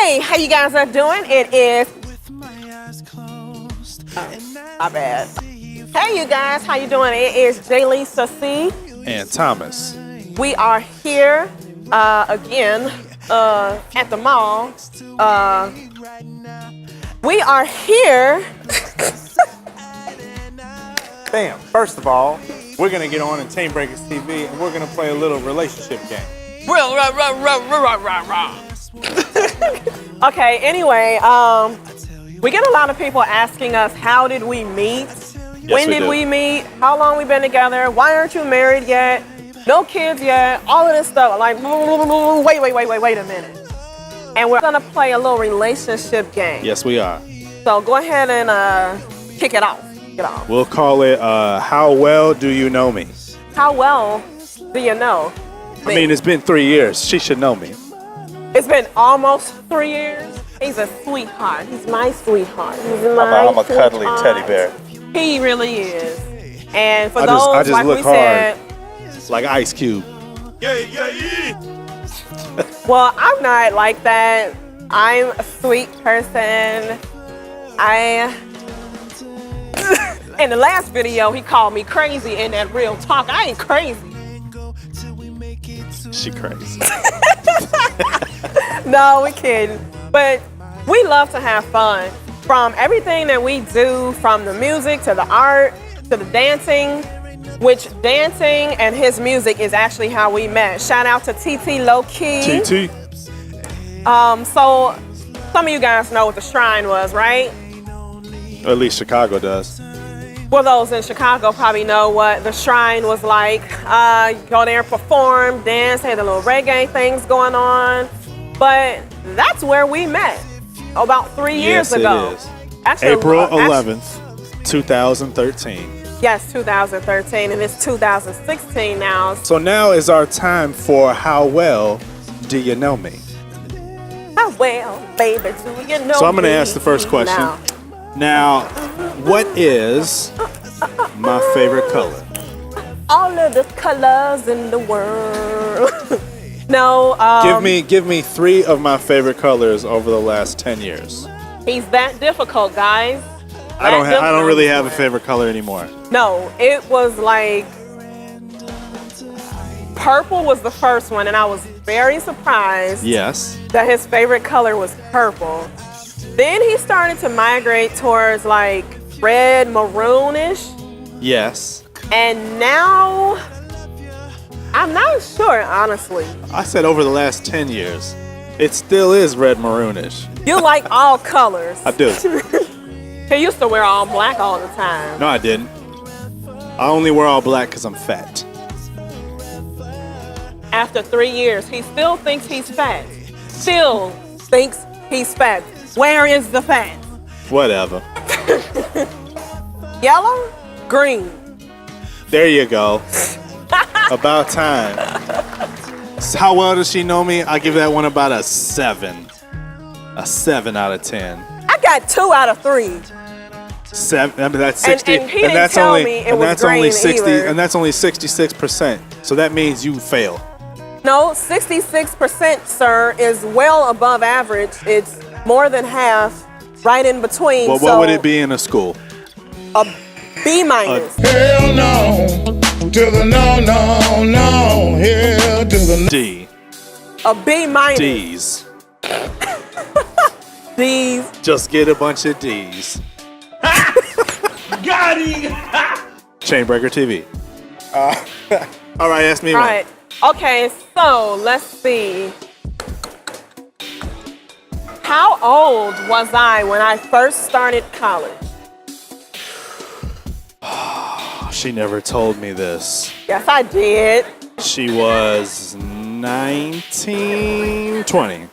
Hey, how you guys are doing? It is... my bad. Hey, you guys, how you doing? It is Jalisa C. And Thomas. We are here again at the mall. We are here. Bam. First of all, we're going to get on ChainBreakers TV and we're going to play a little relationship game. Okay, anyway, we get a lot of people asking us, how did we meet? When did we meet? How long we been together? Why aren't you married yet? No kids yet? All of this stuff. Like, wait a minute. And we're gonna play a little relationship game. Yes, we are. So go ahead and kick it off. We'll call it How Well Do You Know Me? How well do you know me? I mean, it's been 3 years. She should know me. It's been almost 3 years. He's a sweetheart. He's my sweetheart. I'm a cuddly teddy bear. He really is. And for I those, just like look we said, like Ice Cube. Well, I'm not like that. I'm a sweet person. In the last video, he called me crazy in that real talk. I ain't crazy. She crazy. No, we kidding. But we love to have fun. From everything that we do, from the music to the art to the dancing, which dancing and his music is actually how we met. Shout out to TT Low Key. TT. So some of you guys know what the Shrine was, right? Or at least Chicago does. Well, those in Chicago probably know what the Shrine was like. Go there, perform, dance, had the little reggae things going on. But that's where we met about 3 years ago. It is. Actually, April 11th, 2013. Yes, 2013, and it's 2016 now. So now is our time for How Well Do You Know Me? How well, baby, do you know So I'm going to me ask the first question. now? Now, what is my favorite color? All of the colors in the world. No. Give me 3 of my favorite colors over the last 10 years. He's that difficult, guys. I don't really have a favorite color anymore. No, it was like purple was the first one, and I was very surprised. Yes. That his favorite color was purple. Then he started to migrate towards like red, maroonish. Yes. And now, I'm not sure, honestly. I said over the last 10 years. It still is red maroonish. You like all colors. I do. He used to wear all black all the time. No, I didn't. I only wear all black because I'm fat. After 3 years, he still thinks he's fat. Still thinks he's fat. Where is the fat? Whatever. Yellow? Green. There you go. About time. How well does she know me? I give that one about a 7. A 7 out of 10. I got 2 out of 3. 7. I mean, that's 60. And he didn't tell me it was green either. And that's only 66%. So that means you fail. No, 66%, sir, is well above average. It's more than half, right in between. Well, what would it be in a school? A B minus. Hell no, to the no, no, no, hell to the D. A B minus. D's. D's. Just get a bunch of D's. Got him! ChainBreaker TV. All right, ask me All one. right. Okay, so let's see. How old was I when I first started college? She never told me this. Yes, I did. She was 19, 20.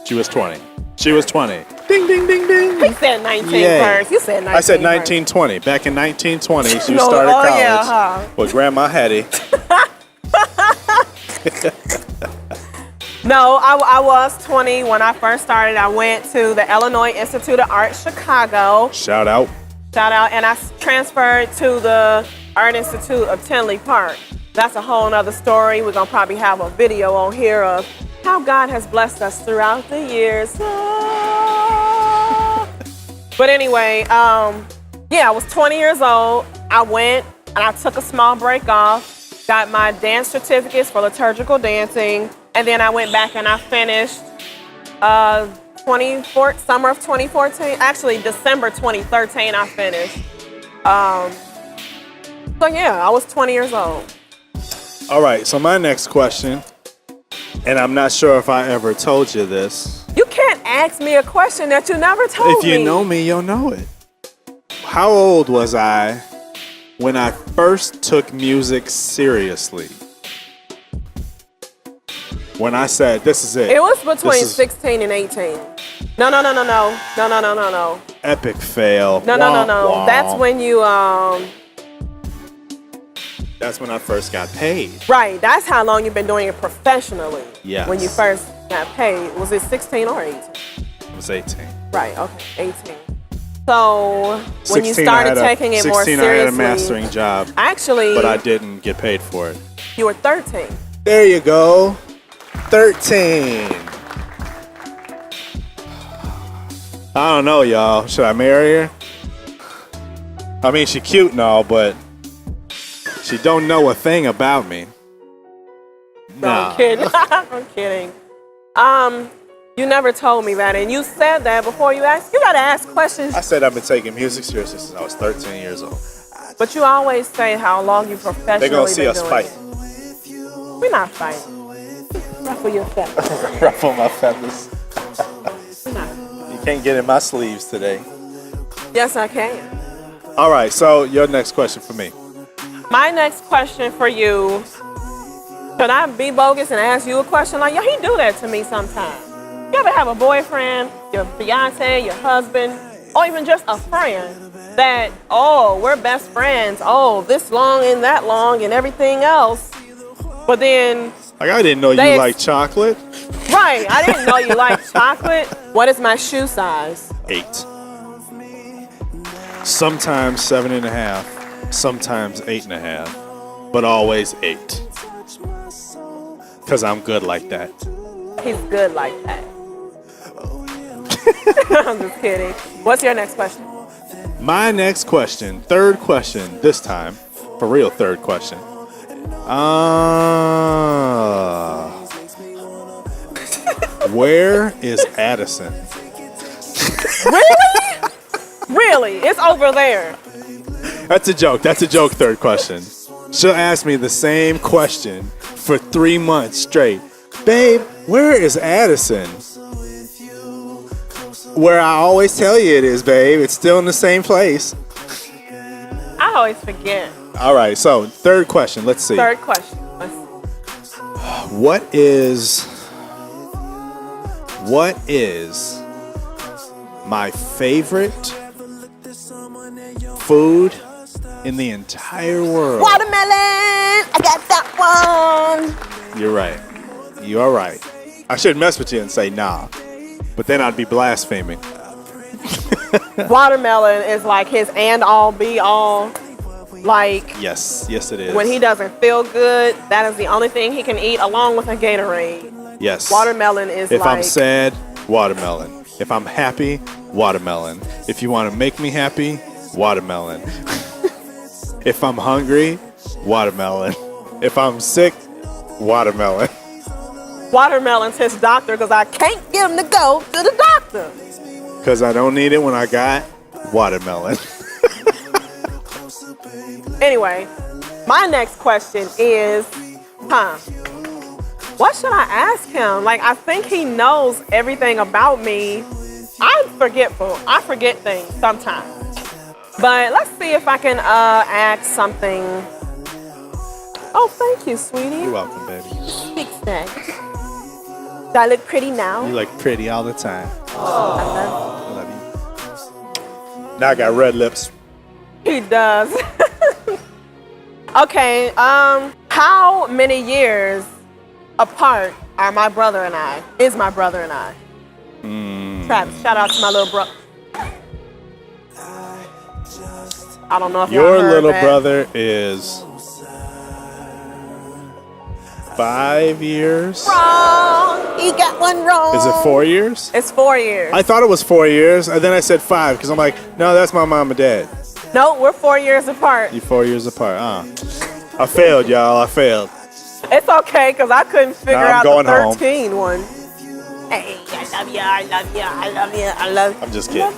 She was 20. She was 20. Ding, ding, ding, ding. He said 19 Yay. first. You said 19 I said first. 1920. Back in 1920, she No, started college yeah, huh? with Grandma Hattie. No, I was 20 when I first started. I went to the Illinois Institute of Art, Chicago. Shout out. Shout out. And I transferred to the Art Institute of Tinley Park. That's a whole nother story. We're going to probably have a video on here of how God has blessed us throughout the years. But anyway, yeah, I was 20 years old. I went and I took a small break off, got my dance certificates for liturgical dancing, and then I went back and I finished summer of 2014. Actually, December 2013, I finished. So yeah, I was 20 years old. All right, so my next question, and I'm not sure if I ever told you this. You can't ask me a question that you never told me. If you know me, you'll know it. How old was I when I first took music seriously? When I said, this is it. It was between 16 and 18. No. Epic fail. No. That's when you, That's when I first got paid. right, that's how long you've been doing it professionally. Yes. When you first got paid. Was it 16 or 18? It was 18. Right, okay, 18. So when you 16, started taking it more 16, seriously. I had a mastering job, Actually, but I didn't get paid for it. you were 13. There you go. 13. I don't know, y'all. Should I marry her? I mean, she cute and all, but she don't know a thing about me. No, I'm kidding. I'm kidding. You never told me that, and you said that before you asked. You gotta ask questions. I said I've been taking music seriously since I was 13 years old. But you always say how long you professionally They're gonna see been us doing fight. it. We're not fighting. Ruffle your feathers. Ruffle my feathers. We're not. You can't get in my sleeves today. Yes, I can. All right, so your next question for me. My next question for you, should I be bogus and ask you a question like, he do that to me sometimes. You ever have a boyfriend, your fiance, your husband, or even just a friend that, we're best friends, this long and that long and everything else, but then... Like, I didn't know you like chocolate. Right, I didn't know you liked chocolate. What is my shoe size? 8. Sometimes 7.5. Sometimes 8.5. But always 8. Because I'm good like that. He's good like that. I'm just kidding. What's your next question? My next question, third question this time. For real, third question. Where is Addison? Really? Really? It's over there. That's a joke. That's a joke, third question. She'll ask me the same question for 3 months straight. Babe, where is Addison? Where I always tell you it is, babe. It's still in the same place. I always forget. All right, so third question. Let's see. Third question. Let's see. What is my favorite food in the entire world? Watermelon! I got that one! You're right. You are right. I shouldn't mess with you and say nah, but then I'd be blaspheming. Watermelon is like his and all be all. Like, Yes, it is. when he doesn't feel good, that is the only thing he can eat along with a Gatorade. Yes. Watermelon is If like... I'm sad, watermelon. If I'm happy, watermelon. If you want to make me happy, watermelon. If I'm hungry, watermelon. If I'm sick, watermelon. Watermelon's his doctor because I can't get him to go to the doctor. Because I don't need it when I got watermelon. Anyway, my next question is, what should I ask him? Like, I think he knows everything about me. I'm forgetful. I forget things sometimes. But let's see if I can ask something. Oh, thank you, sweetie. You're welcome, baby. Big snack. Do I look pretty now? You look pretty all the time. I love I love you. Now I got red lips. you. He does. Okay, how many years apart are my brother and I? Is my brother and I? Travis, shout out to my little brother. I don't know if Your y'all heard little that. brother is 5 years. Wrong. He got one wrong. Is it 4 years? It's 4 years. I thought it was 4 years, and then I said 5 because I'm like, no, that's my mom and dad. No, we're 4 years apart. You 4 years apart. I failed, y'all. I failed. It's okay, because I couldn't figure I'm out going the home. 13 one. Hey, I love you, I love you, I love you, I love you. I'm just kidding.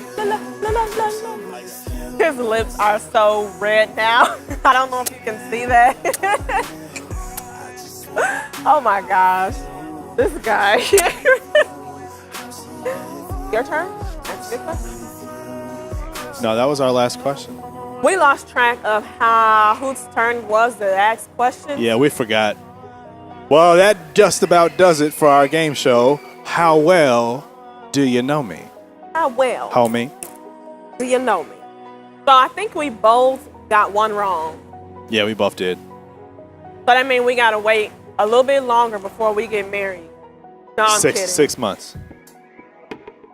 His lips are so red now. I don't know if you can see that. Oh my gosh. This guy. Your turn? That's a good question. No, that was our last question. We lost track of whose turn was to ask questions. Yeah, we forgot. Well, that just about does it for our game show. How well do you know me? How well Homie. do you know me? So I think we both got one wrong. Yeah, we both did. But I mean, we gotta wait a little bit longer before we get married. No, I'm kidding. 6 months.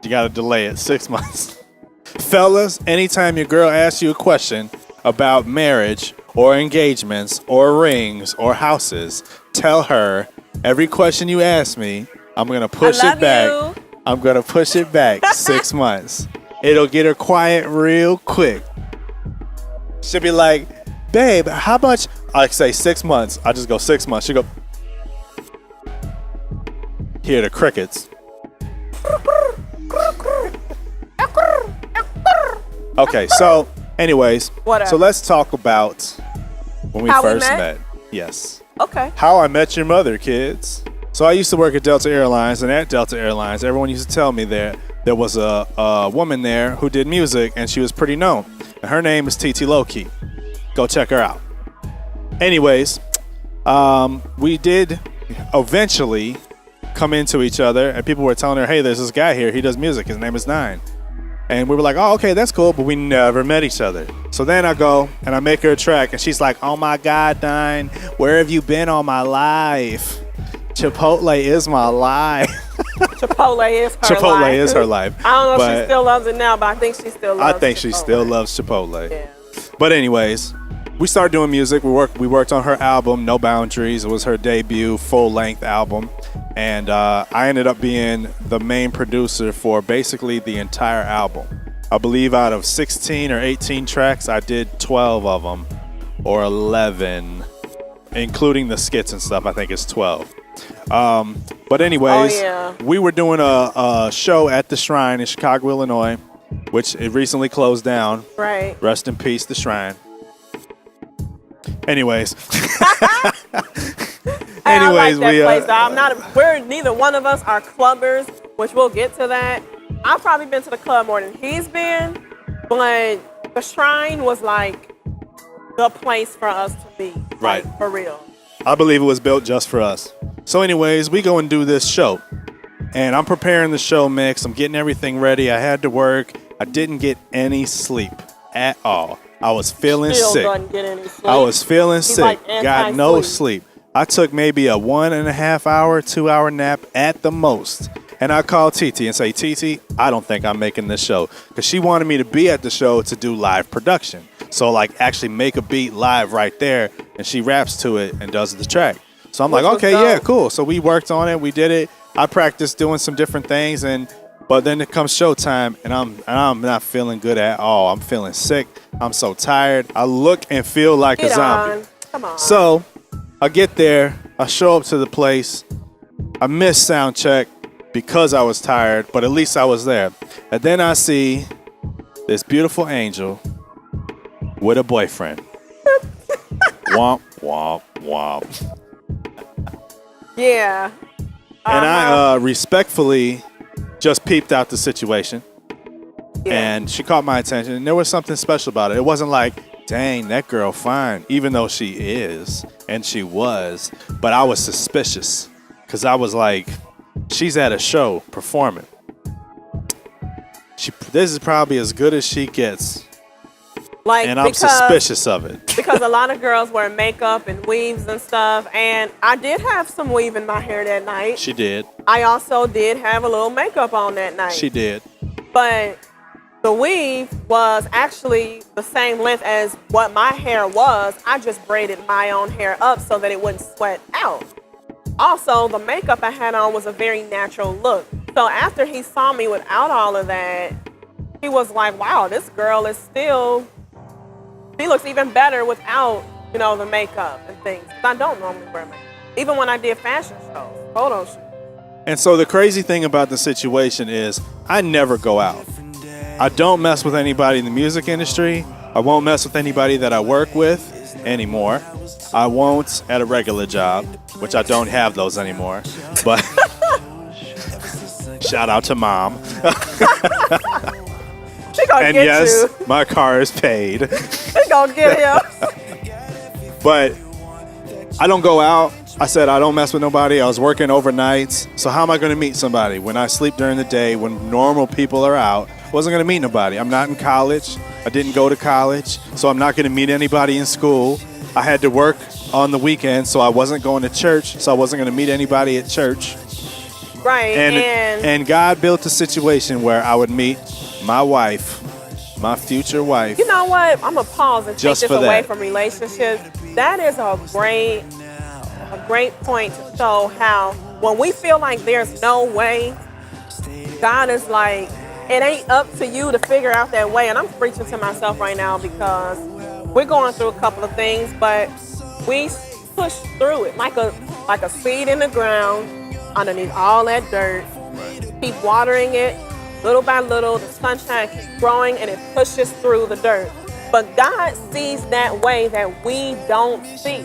You gotta delay it 6 months. Fellas, anytime your girl asks you a question about marriage or engagements or rings or houses, tell her every question you ask me, I'm gonna push it back. You. I'm gonna push it back 6 months. It'll get her quiet real quick. She'll be like, babe, how much? I say 6 months. I just go 6 months. She'll go, hear the crickets. Okay, so anyways, Whatever. so let's talk about when we How we first met? Yes. Okay. How I Met Your Mother, kids. So I used to work at Delta Airlines, and at Delta Airlines, everyone used to tell me there was a woman there who did music, and she was pretty known. And her name is T.T. Lowkey. Go check her out. Anyways, we did eventually come into each other, and people were telling her, hey, there's this guy here. He does music. His name is Nyne. And we were like, oh, okay, that's cool, but we never met each other. So then I go and I make her a track, and she's like, oh my God, Nyne, where have you been all my life? Chipotle is my life. Chipotle is her life. Chipotle is her life. I don't know But if she still loves it now, but I think she still loves it. I think she still loves Chipotle. Yeah. But anyways, we started doing music. We worked on her album, No Boundaries. It was her debut full-length album. And I ended up being the main producer for basically the entire album. I believe out of 16 or 18 tracks, I did 12 of them, or 11, including the skits and stuff. I think it's 12. But anyways, we were doing a show at the Shrine in Chicago, Illinois, which it recently closed down. Right. Rest in peace, the Shrine. Anyways. I like that place. Neither one of us are clubbers, which we'll get to that. I've probably been to the club more than he's been, but the Shrine was like the place for us to be. Right. Like, for real. I believe it was built just for us. So anyways, we go and do this show. And I'm preparing the show mix. I'm getting everything ready. I had to work. I didn't get any sleep at all. I was feeling sick. Doesn't get any sleep. I was feeling He's sick. like Got no anti-sleep. sleep. I took maybe a 1.5 hour, 2 hour nap at the most. And I called TT and say, TT, I don't think I'm making this show. Because she wanted me to be at the show to do live production. So like actually make a beat live right there. And she raps to it and does the track. So I'm like, okay, yeah, cool. So we worked on it. We did it. I practiced doing some different things. But then it comes showtime, and I'm not feeling good at all. I'm feeling sick. I'm so tired. I look and feel like a zombie. Come on. So I get there. I show up to the place. I missed sound check because I was tired, but at least I was there. And then I see this beautiful angel with a boyfriend. Womp, womp, womp. Yeah. And I respectfully just peeped out the situation. Yeah. And she caught my attention. And there was something special about it. It wasn't like, dang, that girl fine. Even though she is. And she was. But I was suspicious. Because I was like, she's at a show performing. This is probably as good as she gets. And I'm suspicious of it. Because a lot of girls wear makeup and weaves and stuff. And I did have some weave in my hair that night. She did. I also did have a little makeup on that night. She did. But the weave was actually the same length as what my hair was. I just braided my own hair up so that it wouldn't sweat out. Also, the makeup I had on was a very natural look. So after he saw me without all of that, he was like, wow, this girl is still, she looks even better without, you know, the makeup and things. I don't normally wear makeup. Even when I did fashion shows, photo shoots. And so the crazy thing about the situation is I never go out. I don't mess with anybody in the music industry. I won't mess with anybody that I work with anymore. I won't at a regular job, which I don't have those anymore. But shout out to Mom. She gonna And get yes, you. my car is paid. She gonna get him. But I don't go out. I said I don't mess with nobody. I was working overnights. So how am I going to meet somebody when I sleep during the day, when normal people are out? Wasn't going to meet nobody. I'm not in college. I didn't go to college. So I'm not going to meet anybody in school. I had to work on the weekend, so I wasn't going to church. So I wasn't going to meet anybody at church. Right. And God built a situation where I would meet my wife, my future wife. You know what? I'm going to pause and take Just this for away that. from relationships. That is a great point to show how when we feel like there's no way, God is like, it ain't up to you to figure out that way. And I'm preaching to myself right now because we're going through a couple of things, but we push through it like a seed in the ground underneath all that dirt. Keep watering it little by little. The sunshine keeps growing and it pushes through the dirt. But God sees that way that we don't see.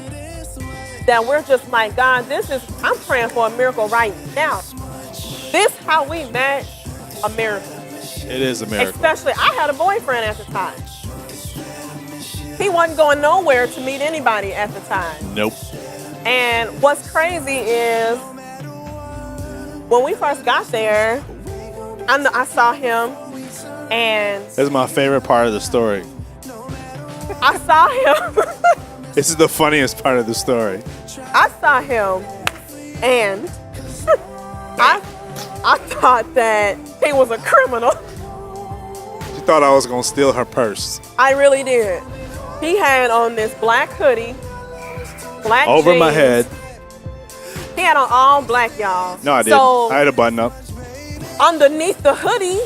That we're just like, God, I'm praying for a miracle right now. This how we met, a miracle. It is a miracle. Especially, I had a boyfriend at the time. He wasn't going nowhere to meet anybody at the time. Nope. And what's crazy is, when we first got there, I saw him, and This is my favorite part of the story. I saw him. This is the funniest part of the story. I saw him, and I thought that he was a criminal. She thought I was going to steal her purse. I really did. He had on this black hoodie, black Over my jeans. head. He had on all black, y'all. No, I didn't. So I had a button up, underneath the hoodie,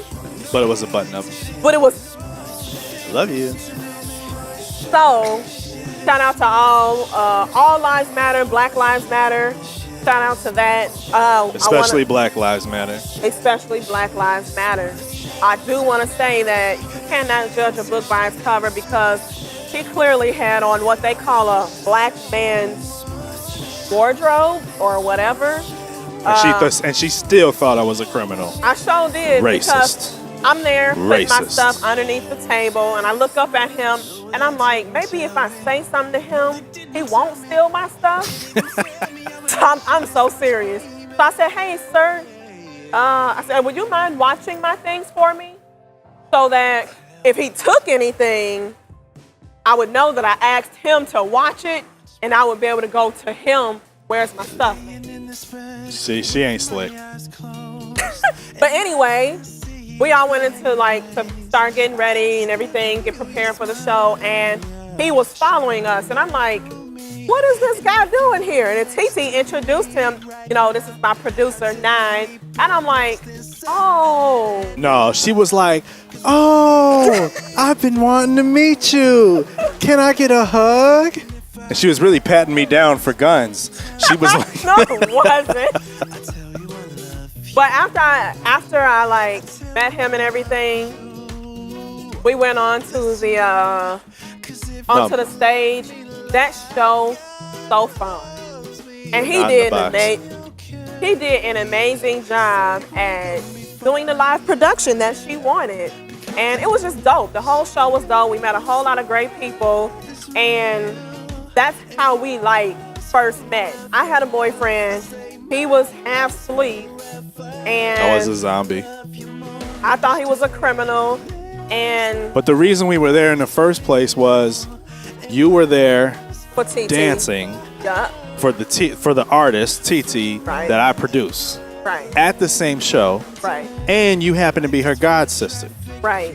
but it was a button up. but it was Love you. so. Shout out to all lives matter, Black Lives Matter. Shout out to that. Especially Black Lives Matter. Especially Black Lives Matter. I do want to say that you cannot judge a book by its cover because he clearly had on what they call a black man's wardrobe or whatever. And she still thought I was a criminal. I sure did. Racist. Because I'm there putting my Racist. stuff underneath the table, and I look up at him, and I'm like, maybe if I say something to him, he won't steal my stuff. So I'm so serious. So I said, hey, sir, I said, would you mind watching my things for me? So that if he took anything, I would know that I asked him to watch it, and I would be able to go to him, where's my stuff? See, she ain't slick. But anyway, we all went into to start getting ready and everything, get prepared for the show, and he was following us. And I'm like, what is this guy doing here? And TT introduced him, this is my producer, Nyne. And I'm like, oh. No, she was like, oh, I've been wanting to meet you. Can I get a hug? And she was really patting me down for guns. She was like, No, it wasn't. But after I met him and everything, we went on to the onto the stage. That show, so fun, and he did an amazing job at doing the live production that she wanted, and it was just dope. The whole show was dope. We met a whole lot of great people, and that's how we first met. I had a boyfriend. He was half asleep, and I was a zombie. I thought he was a criminal. And But the reason we were there in the first place was you were there for TT. dancing Yeah, for the artist TT Right. that I produce right, at the same show, right, and you happen to be her god sister. right.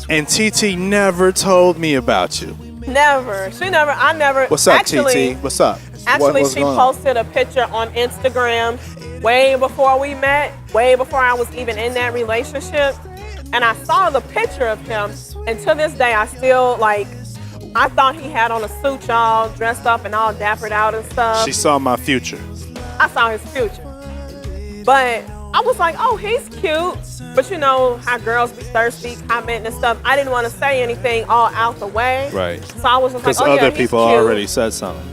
And TT never told me about you. Never. I never. What's up, actually, TT? What's up? Actually, what's she going on? posted a picture on Instagram way before we met, way before I was even in that relationship. And I saw the picture of him. And to this day, I still, like, I thought he had on a suit, y'all, dressed up and all dappered out and stuff. She saw my future. I saw his future. But I was like, oh, he's cute. But you know how girls be thirsty, commenting and stuff. I didn't want to say anything all out the way. Right. So I was just like, Because oh, yeah, other he's people cute. already said something.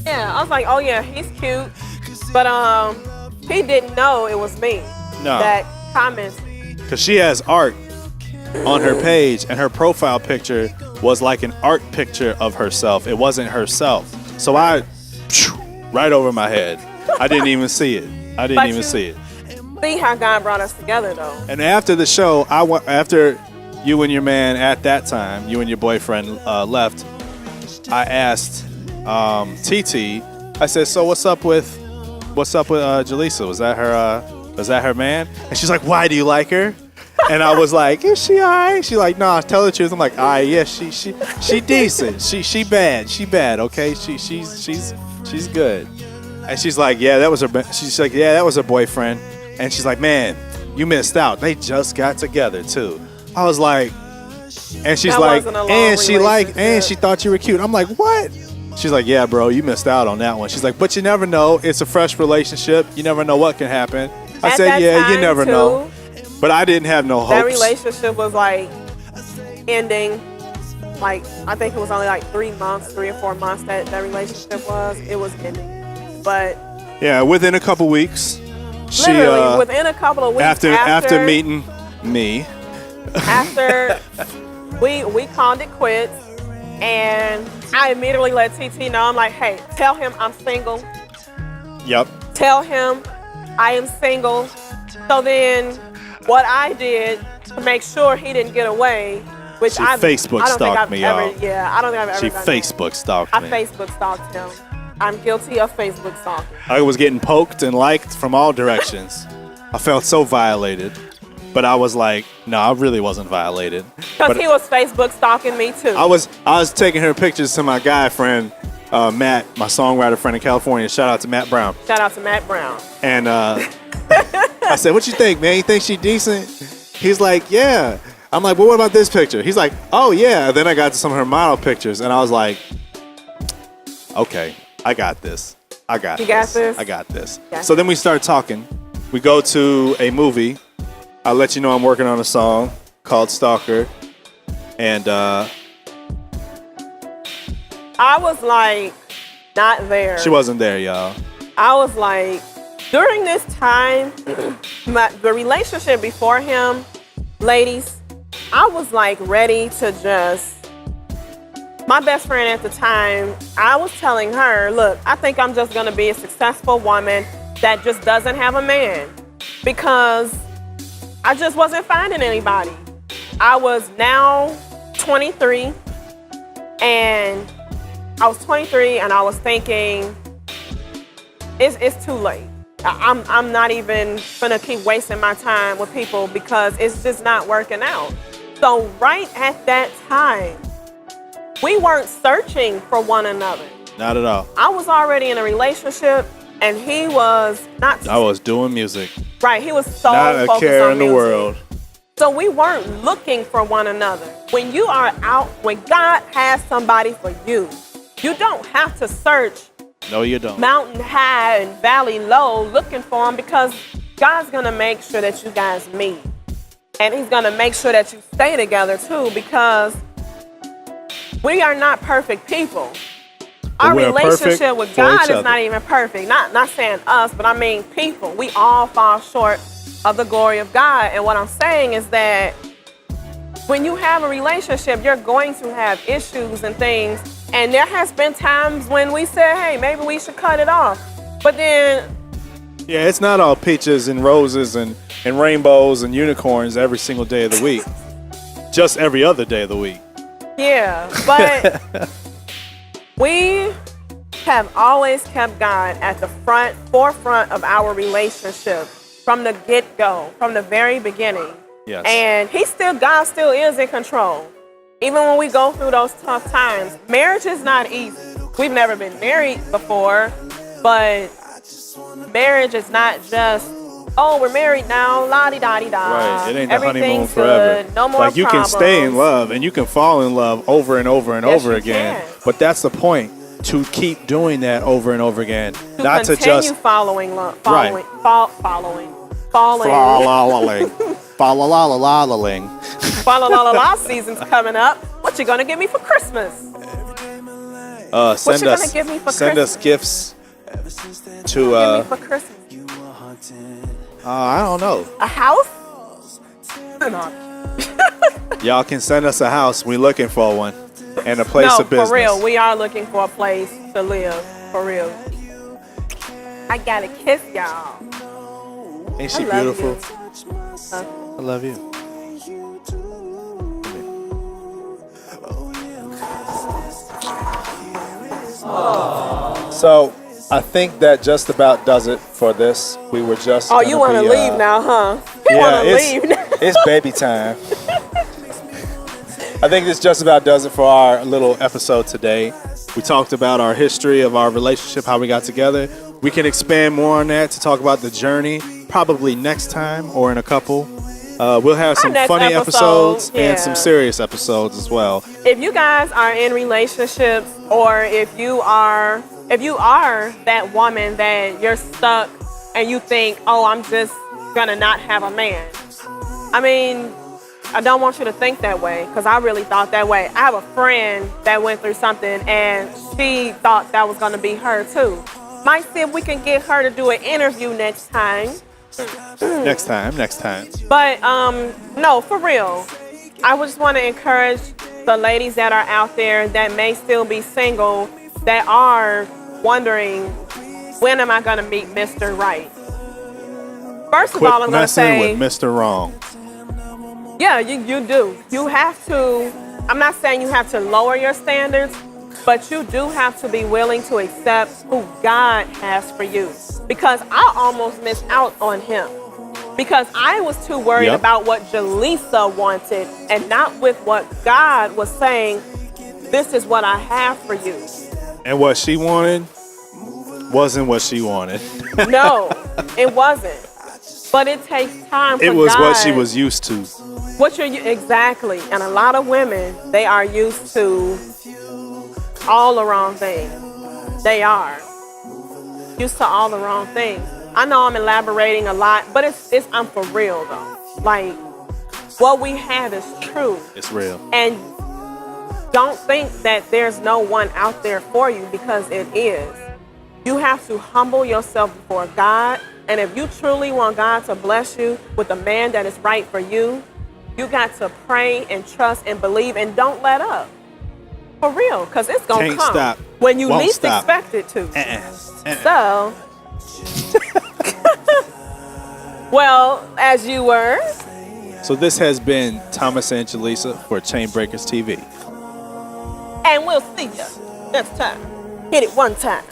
Yeah, I was like, oh yeah, he's cute. But he didn't know it was me that commented. Because she has art on her page, and her profile picture was like an art picture of herself. It wasn't herself. So right over my head. I didn't even see it. I didn't even see it. See how God brought us together, though. And after the show, after you and your man at that time, you and your boyfriend left, I asked TT. I said, "So what's up with Jalisa? Was that her man?" And she's like, "Why do you like her?" And I was like, "Is she alright?" She's like, "Nah, tell the truth." I'm like, "Alright, yeah, she decent. She bad. Okay, she's good." And she's like, "Yeah, that was her." She's like, "Yeah, that was her boyfriend." And she's like, "Man, you missed out. They just got together too." I was like, and she's like, and she thought you were cute. I'm like, what? She's like, yeah, bro, you missed out on that one. She's like, but you never know. It's a fresh relationship. You never know what can happen. I said, yeah, you never know. But I didn't have no hopes. That relationship was like ending. Like, I think it was only like 3 months, 3 or 4 months that relationship was. It was ending. But yeah, within a couple weeks. Literally, within a couple of weeks after meeting me. After we called it quits, and I immediately let TT know. I'm like, hey, tell him I'm single. Yep. Tell him I am single. So then what I did to make sure he didn't get away, which I don't think I've ever. Yeah, I don't think I've ever She done Facebook stalked me. I Facebook stalked him. I'm guilty of Facebook stalking. I was getting poked and liked from all directions. I felt so violated. But I was like, no, I really wasn't violated. Because he was Facebook stalking me too. I was taking her pictures to my guy friend, Matt, my songwriter friend in California. Shout out to Matt Brown. Shout out to Matt Brown. And I said, what you think, man? You think she decent? He's like, yeah. I'm like, well, what about this picture? He's like, oh, yeah. And then I got to some of her model pictures, and I was like, okay, I got this. I got this. So then we start talking. We go to a movie. I'll let you know I'm working on a song called Stalker. And I was like, not there. She wasn't there, y'all. I was like, during this time, the relationship before him, ladies, I was like ready to just, my best friend at the time, I was telling her, look, I think I'm just gonna be a successful woman that just doesn't have a man, because I just wasn't finding anybody. I was now 23, and I was thinking, it's too late. I'm not even gonna keep wasting my time with people because it's just not working out. So right at that time, we weren't searching for one another. Not at all. I was already in a relationship, and he was not. I was doing music. Right, he was so not a focused care on in the music. world. So we weren't looking for one another. When you are out, when God has somebody for you, you don't have to search. No, you don't. Mountain high and valley low looking for him, because God's gonna make sure that you guys meet. And he's gonna make sure that you stay together too, because we are not perfect people. Our relationship with God is not even perfect. Not saying us, but I mean people. We all fall short of the glory of God. And what I'm saying is that when you have a relationship, you're going to have issues and things. And there has been times when we said, hey, maybe we should cut it off. But then... Yeah, it's not all peaches and roses and rainbows and unicorns every single day of the week. Just every other day of the week. Yeah, but we have always kept God at the forefront of our relationship from the get-go, from the very beginning. Yes. And God still is in control. Even when we go through those tough times, marriage is not easy. we've never been married before, but marriage is not just, oh, we're married now, la-di-da-di-da. Right, it ain't the honeymoon Everything's forever. good, no more like you problems. can stay in love and you can fall in love over and over and Yes, over you again. can. But that's the point, to keep doing that over and over again, To not to continue just following, Right. falling. fa-la-la-la-ling, fa-la-la-la-la-ling. Fa-la-la-la-la season's coming up. What you gonna give me for Christmas? Send you gonna us give me for send us gifts to Give me for Christmas. I don't know. A house? No, Y'all can send us a house. We're looking for one. And a place of business. for real. We are looking for a place to live. For real. I gotta kiss y'all. Ain't she I love beautiful? you. I love you. So I think that just about does it for this. We were just. Oh, you want to leave now, huh? You want to leave now. It's baby time. I think this just about does it for our little episode today. We talked about our history of our relationship, how we got together. We can expand more on that to talk about the journey, probably next time or in a couple. We'll have some next funny episode, episodes and some serious episodes as well. If you guys are in relationships, or if you are that woman that you're stuck and you think, oh, I'm just gonna not have a man. I mean, I don't want you to think that way, because I really thought that way. I have a friend that went through something and she thought that was gonna be her too. Might see if we can get her to do an interview next time. Next time. But no, for real. I just want to encourage the ladies that are out there that may still be single, that are wondering, when am I going to meet Mr. Right? First of Quit all, I'm going to messing say, with Mr. Wrong. yeah, you do. You have to, I'm not saying you have to lower your standards, but you do have to be willing to accept who God has for you. Because I almost missed out on him. Because I was too worried about what Jalisa wanted and not with what God was saying, this is what I have for you. And what she wanted wasn't what she wanted. No, it wasn't. But it takes time for It was God. what she was used to. Exactly. And a lot of women, they are used to all the wrong things. They are used to all the wrong things. I know I'm elaborating a lot, but I'm for real though. Like, what we have is true. It's real. And don't think that there's no one out there for you, because it is. You have to humble yourself before God. And if you truly want God to bless you with a man that is right for you, you got to pray and trust and believe, and don't let up. For real, because it's going to come. Stop. When you Won't least stop. expect it to. So, well, as you were. So this has been Thomas and Jalisa for ChainBreakers TV. And we'll see you next time. Hit it one time.